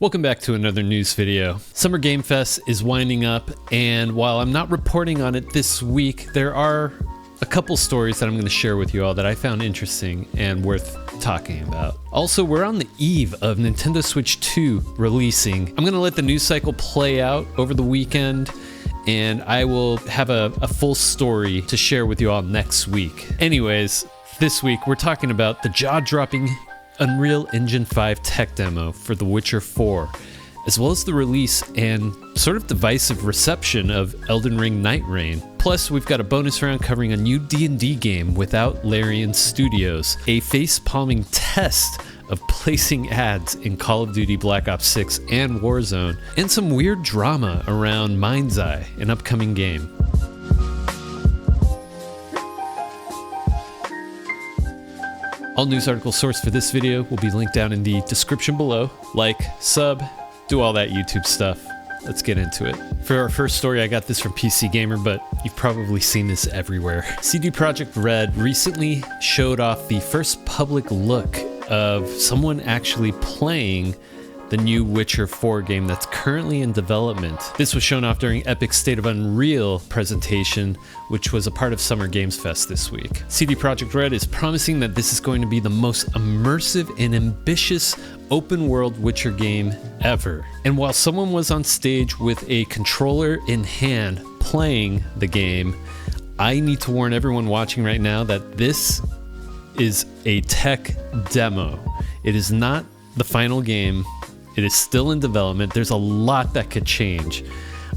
Welcome back to another news video. Summer Game Fest is winding up, and while I'm not reporting on it this week, there are a couple stories that I'm going to share with you all that I found interesting and worth talking about. Also, we're on the eve of Nintendo Switch 2 releasing. I'm going to let the news cycle play out over the weekend, and I will have a full story to share with you all next week. Anyways, this week we're talking about the jaw-dropping Unreal Engine 5 tech demo for The Witcher 4, as well as the release and sort of divisive reception of Elden Ring Nightreign. Plus, we've got a bonus round covering a new D&D game without Larian Studios, a face-palming test of placing ads in Call of Duty Black Ops 6 and Warzone, and some weird drama around MindsEye, an upcoming game. All news article source for this video will be linked down in the description below. Like, sub, do all that YouTube stuff. Let's get into it. For our first story, I got this from PC Gamer, but you've probably seen this everywhere. CD Projekt Red recently showed off the first public look of someone actually playing the new Witcher 4 game that's currently in development. This was shown off during Epic's State of Unreal presentation, which was a part of Summer Games Fest this week. CD Projekt Red is promising that this is going to be the most immersive and ambitious open world Witcher game ever. And while someone was on stage with a controller in hand playing the game, I need to warn everyone watching right now that this is a tech demo. It is not the final game. It is still in development. There's a lot that could change.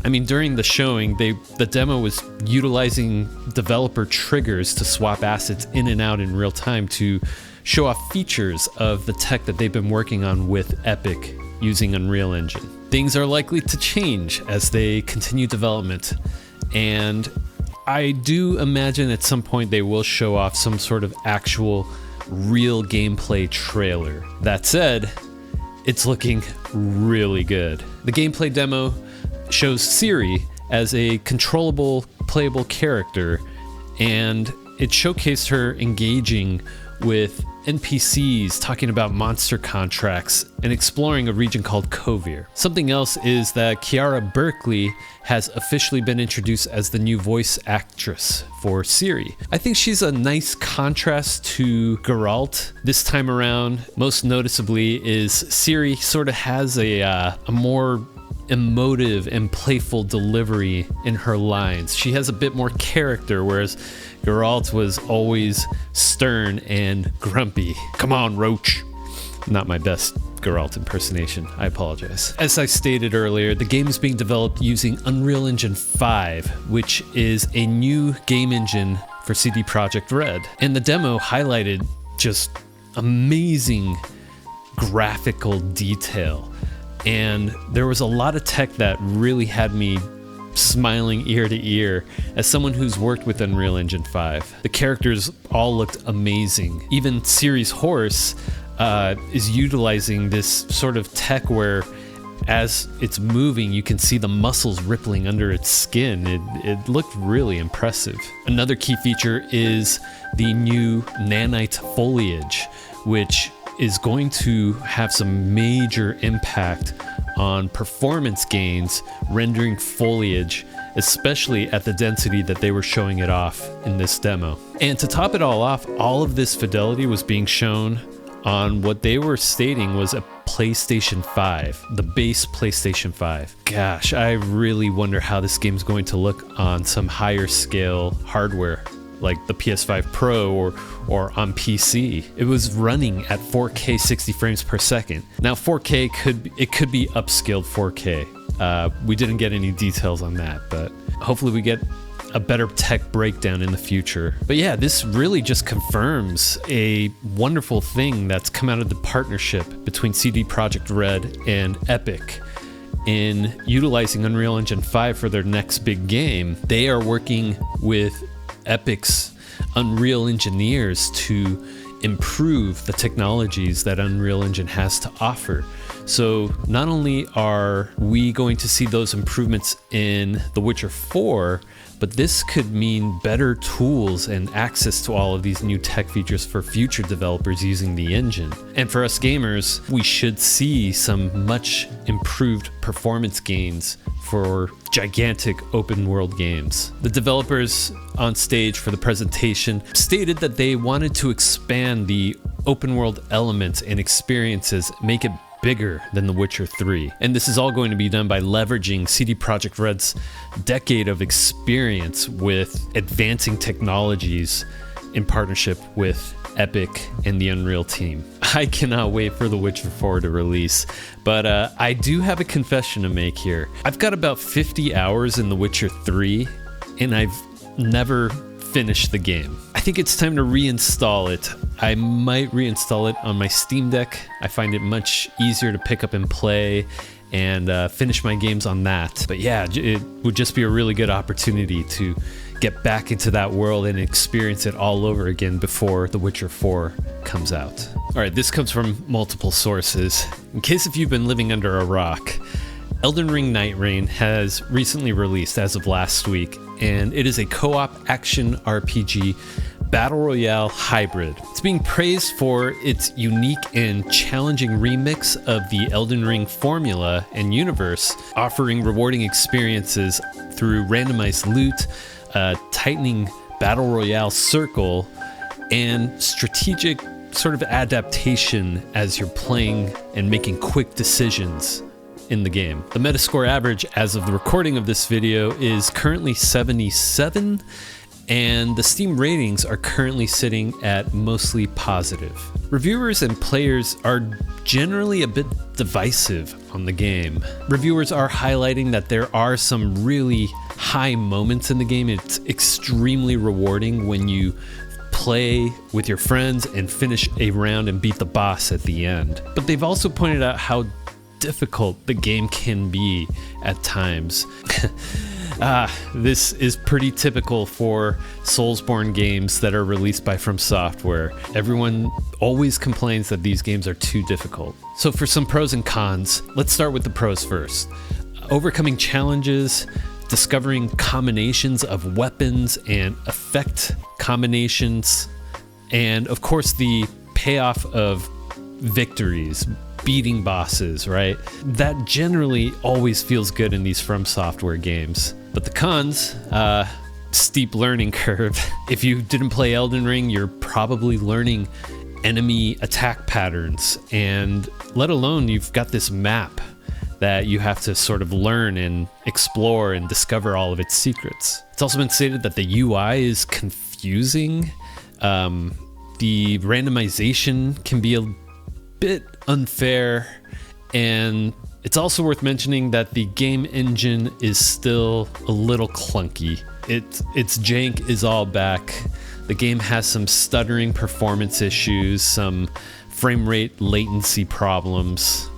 I mean, during the showing, the demo was utilizing developer triggers to swap assets in and out in real time to show off features of the tech that they've been working on with Epic using Unreal Engine. Things are likely to change as they continue development, and I do imagine at some point they will show off some sort of actual real gameplay trailer. That said, it's looking really good. The gameplay demo shows Ciri as a controllable, playable character, and it showcased her engaging with NPCs, talking about monster contracts, and exploring a region called Kovir. Something else is that Kiara Berkeley has officially been introduced as the new voice actress for Ciri. I think she's a nice contrast to Geralt this time around. Most noticeably is Ciri sort of has a more emotive and playful delivery in her lines. She has a bit more character, whereas Geralt was always stern and grumpy. Come on, Roach. Not my best Geralt impersonation, I apologize. As I stated earlier, the game is being developed using Unreal Engine 5, which is a new game engine for CD Projekt Red. And the demo highlighted just amazing graphical detail. And there was a lot of tech that really had me smiling ear to ear as someone who's worked with Unreal Engine 5. The characters all looked amazing. Even Ciri's horse is utilizing this sort of tech where as it's moving, you can see the muscles rippling under its skin. It looked really impressive. Another key feature is the new nanite foliage, which is going to have some major impact on performance gains rendering foliage, especially at the density that they were showing it off in this demo. And to top it all off, all of this fidelity was being shown on what they were stating was a PlayStation 5, the base PlayStation 5. Gosh, I really wonder how this game's going to look on some higher scale hardware like the PS5 Pro or on PC. It was running at 4K 60 frames per second. Now 4K could be upscaled 4K. We didn't get any details on that, but hopefully we get a better tech breakdown in the future. But yeah, this really just confirms a wonderful thing that's come out of the partnership between CD Projekt Red and Epic in utilizing Unreal Engine 5 for their next big game. They are working with Epic's Unreal engineers to improve the technologies that Unreal Engine has to offer. So not only are we going to see those improvements in The Witcher 4, but this could mean better tools and access to all of these new tech features for future developers using the engine. And for us gamers, we should see some much improved performance gains for gigantic open world games. The developers on stage for the presentation stated that they wanted to expand the open world elements and experiences, make it bigger than The Witcher 3. And this is all going to be done by leveraging CD Projekt Red's decade of experience with advancing technologies in partnership with Epic and the Unreal team. I cannot wait for The Witcher 4 to release, but I do have a confession to make here. I've got about 50 hours in The Witcher 3, and I've never finished the game. I think it's time to reinstall it. I might reinstall it on my Steam Deck. I find it much easier to pick up and play and finish my games on that. But yeah, it would just be a really good opportunity to get back into that world and experience it all over again before The Witcher 4 comes out. All right, this comes from multiple sources. In case if you've been living under a rock, Elden Ring Nightreign has recently released as of last week, and it is a co-op action RPG battle royale hybrid. It's being praised for its unique and challenging remix of the Elden Ring formula and universe, offering rewarding experiences through randomized loot, a tightening battle royale circle, and strategic sort of adaptation as you're playing and making quick decisions in the game. The Metascore average as of the recording of this video is currently 77, and the Steam ratings are currently sitting at mostly positive. Reviewers and players are generally a bit divisive on the game. Reviewers are highlighting that there are some really high moments in the game. It's extremely rewarding when you play with your friends and finish a round and beat the boss at the end. But they've also pointed out how difficult the game can be at times. This is pretty typical for Soulsborne games that are released by From Software. Everyone always complains that these games are too difficult. So for some pros and cons, let's start with the pros first. Overcoming challenges, discovering combinations of weapons and effect combinations, and of course the payoff of victories, beating bosses, right? That generally always feels good in these From Software games. But the cons, steep learning curve. If you didn't play Elden Ring, you're probably learning enemy attack patterns, and let alone you've got this map that you have to sort of learn and explore and discover all of its secrets. It's also been stated that the UI is confusing. The randomization can be a bit unfair, and it's also worth mentioning that the game engine is still a little clunky. Its jank is all back. The game has some stuttering performance issues, some frame rate latency problems.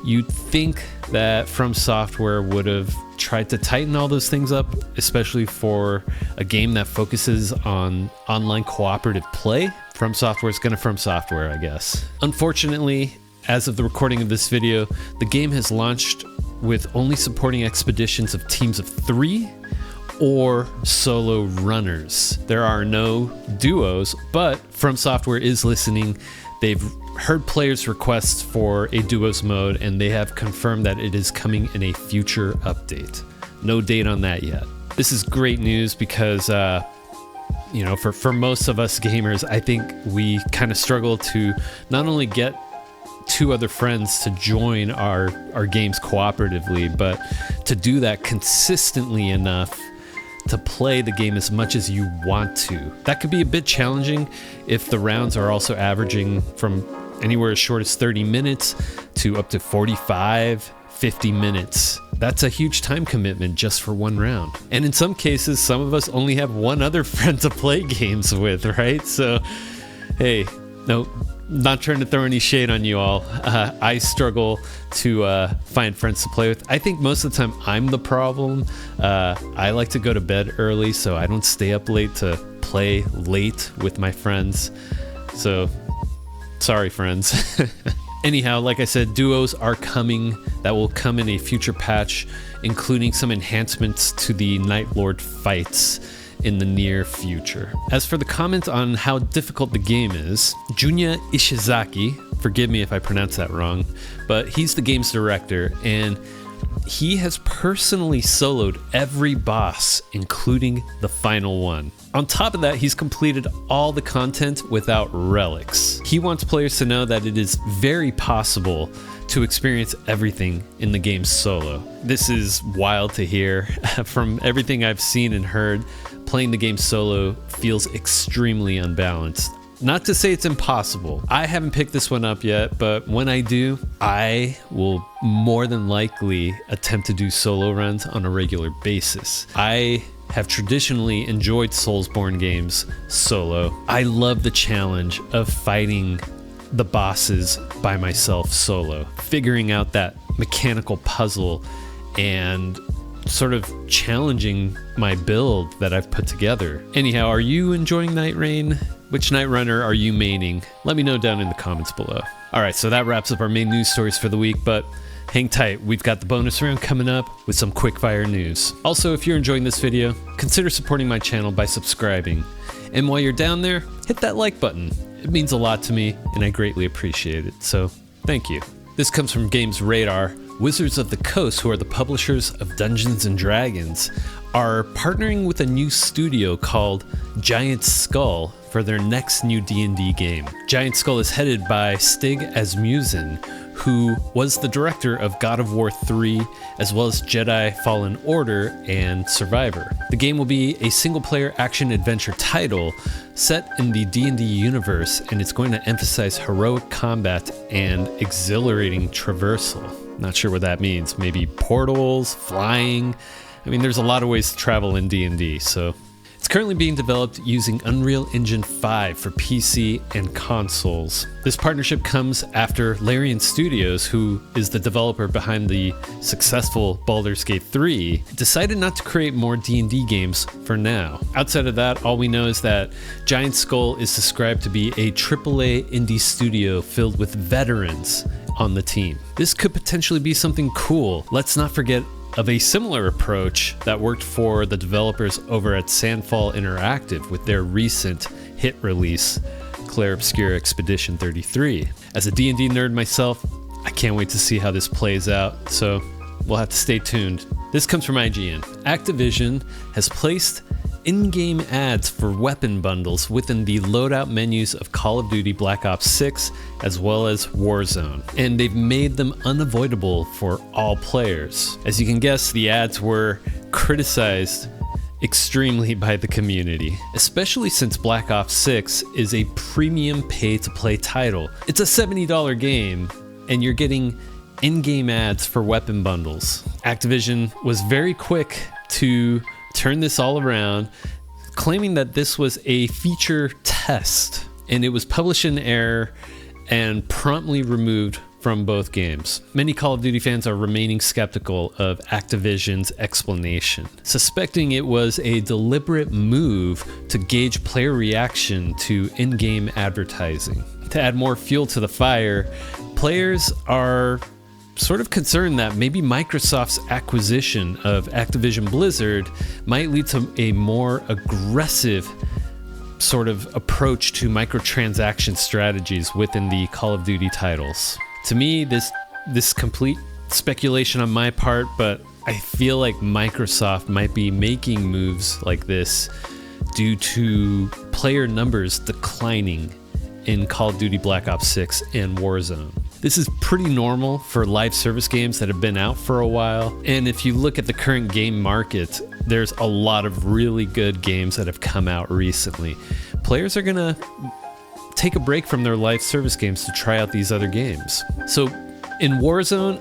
You'd think that From Software would have tried to tighten all those things up, especially for a game that focuses on online cooperative play. From Software is gonna From Software, I guess. Unfortunately, as of the recording of this video, the game has launched with only supporting expeditions of teams of 3 or solo runners. There are no duos, but From Software is listening. They've heard players' requests for a duos mode, and they have confirmed that it is coming in a future update. No date on that yet. This is great news because you know, for most of us gamers, I think we kind of struggle to not only get 2 other friends to join our games cooperatively, but to do that consistently enough to play the game as much as you want to. That could be a bit challenging if the rounds are also averaging from anywhere as short as 30 minutes to up to 45, 50 minutes. That's a huge time commitment just for one round. And in some cases, some of us only have one other friend to play games with, right? So, hey, no, not trying to throw any shade on you all. I struggle to find friends to play with. I think most of the time I'm the problem. I like to go to bed early, so I don't stay up late to play late with my friends. So, sorry, friends. Anyhow, like I said, duos are coming. That will come in a future patch, including some enhancements to the Night Lord fights in the near future. As for the comment on how difficult the game is, Junya Ishizaki, forgive me if I pronounce that wrong, but he's the game's director, and he has personally soloed every boss, including the final one. On top of that, he's completed all the content without relics. He wants players to know that it is very possible to experience everything in the game solo. This is wild to hear. From everything I've seen and heard, playing the game solo feels extremely unbalanced. Not to say it's impossible. I haven't picked this one up yet, but when I do, I will more than likely attempt to do solo runs on a regular basis. I have traditionally enjoyed Soulsborne games solo. I love the challenge of fighting the bosses by myself solo, figuring out that mechanical puzzle and sort of challenging my build that I've put together. Anyhow, are you enjoying Nightreign? Which Night Runner are you maining? Let me know down in the comments below. Alright, so that wraps up our main news stories for the week, but hang tight, we've got the bonus round coming up with some quickfire news. Also, if you're enjoying this video, consider supporting my channel by subscribing. And while you're down there, hit that like button. It means a lot to me, and I greatly appreciate it, so thank you. This comes from Games Radar. Wizards of the Coast, who are the publishers of Dungeons & Dragons, are partnering with a new studio called Giant Skull for their next new D&D game. Giant Skull is headed by Stig Asmussen, who was the director of God of War 3, as well as Jedi Fallen Order and Survivor. The game will be a single-player action-adventure title set in the D&D universe, and it's going to emphasize heroic combat and exhilarating traversal. Not sure what that means. Maybe portals, flying. I mean, there's a lot of ways to travel in D&D, so. It's currently being developed using Unreal Engine 5 for PC and consoles. This partnership comes after Larian Studios, who is the developer behind the successful Baldur's Gate 3, decided not to create more D&D games for now. Outside of that, all we know is that Giant Skull is described to be a AAA indie studio filled with veterans on the team. This could potentially be something cool. Let's not forget of a similar approach that worked for the developers over at Sandfall Interactive with their recent hit release, Clair Obscura Expedition 33. As a D&D nerd myself, I can't wait to see how this plays out, so we'll have to stay tuned. This comes from IGN. Activision has placed in-game ads for weapon bundles within the loadout menus of Call of Duty Black Ops 6 as well as Warzone, and they've made them unavoidable for all players. As you can guess, the ads were criticized extremely by the community, especially since Black Ops 6 is a premium pay-to-play title. It's a $70 game, and you're getting in-game ads for weapon bundles. Activision was very quick to turn this all around, claiming that this was a feature test, and it was published in error and promptly removed from both games. Many Call of Duty fans are remaining skeptical of Activision's explanation, suspecting it was a deliberate move to gauge player reaction to in-game advertising. To add more fuel to the fire, players are sort of concerned that maybe Microsoft's acquisition of Activision Blizzard might lead to a more aggressive sort of approach to microtransaction strategies within the Call of Duty titles. To me, this complete speculation on my part, but I feel like Microsoft might be making moves like this due to player numbers declining in Call of Duty Black Ops 6 and Warzone. This is pretty normal for live service games that have been out for a while, and if you look at the current game market, there's a lot of really good games that have come out recently. Players are gonna take a break from their live service games to try out these other games. So in Warzone,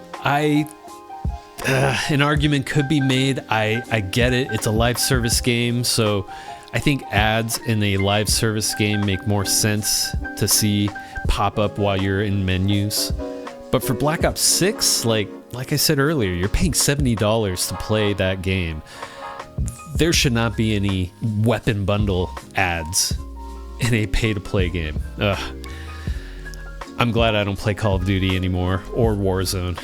an argument could be made. I get it, it's a live service game, so I think ads in a live service game make more sense to see pop up while you're in menus. But for Black Ops 6, like I said earlier, you're paying $70 to play that game. There should not be any weapon bundle ads in a pay-to-play game. I'm glad I don't play Call of Duty anymore or Warzone.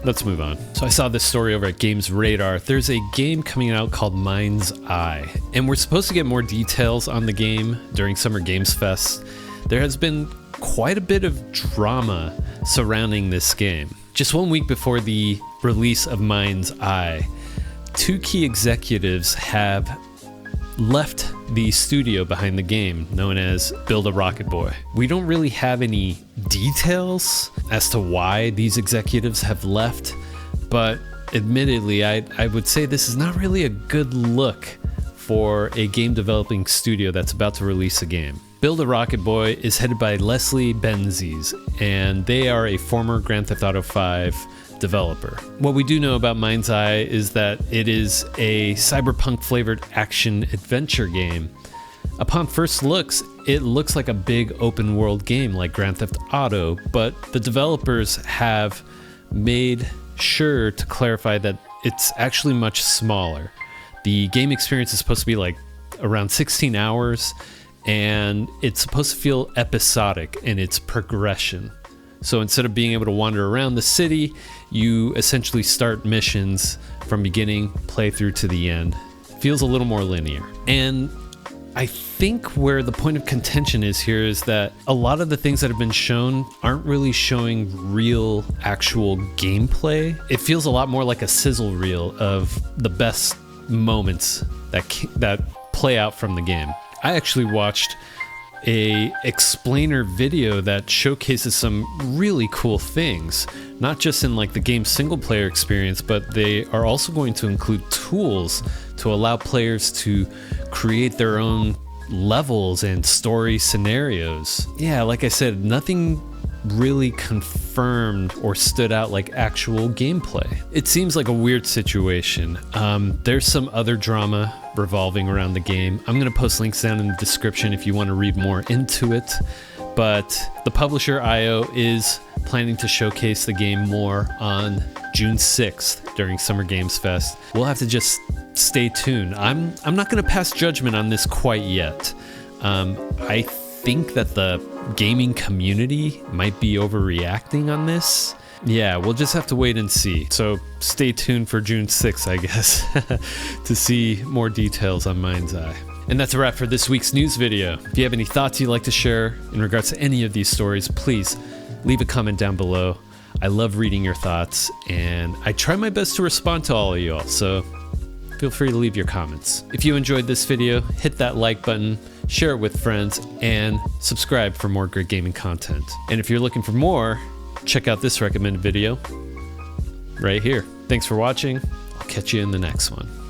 Let's move on. So I saw this story over at Games Radar. There's a game coming out called MindsEye, and we're supposed to get more details on the game during Summer Games Fest. There has been quite a bit of drama surrounding this game. Just 1 week before the release of MindsEye, 2 key executives have left the studio behind the game, known as Build a Rocket Boy. We don't really have any details as to why these executives have left, but admittedly, I would say this is not really a good look for a game developing studio that's about to release a game. Build a Rocket Boy is headed by Leslie Benzies, and they are a former Grand Theft Auto 5 developer. What we do know about MindsEye is that it is a cyberpunk flavored action adventure game. Upon first looks, it looks like a big open world game like Grand Theft Auto, but the developers have made sure to clarify that it's actually much smaller. The game experience is supposed to be like around 16 hours, and it's supposed to feel episodic in its progression. So instead of being able to wander around the city, you essentially start missions from beginning, play through to the end. Feels a little more linear. And I think where the point of contention is here is that a lot of the things that have been shown aren't really showing real, actual gameplay. It feels a lot more like a sizzle reel of the best moments that play out from the game. I actually watched a explainer video that showcases some really cool things, not just in like the game's single player experience, but they are also going to include tools to allow players to create their own levels and story scenarios. Yeah, like I said, nothing really confirmed or stood out like actual gameplay. It seems like a weird situation. There's some other drama revolving around the game. I'm going to post links down in the description if you want to read more into it. But the publisher IO is planning to showcase the game more on June 6th during Summer Games Fest. We'll have to just stay tuned. I'm not going to pass judgment on this quite yet. I think that the gaming community might be overreacting on this. Yeah, we'll just have to wait and see. So stay tuned for June 6th, I guess, to see more details on MindsEye. And that's a wrap for this week's news video. If you have any thoughts you'd like to share in regards to any of these stories, please leave a comment down below. I love reading your thoughts, and I try my best to respond to all of you all, so feel free to leave your comments. If you enjoyed this video, hit that like button, share it with friends, and subscribe for more great gaming content. And if you're looking for more, check out this recommended video right here. Thanks for watching. I'll catch you in the next one.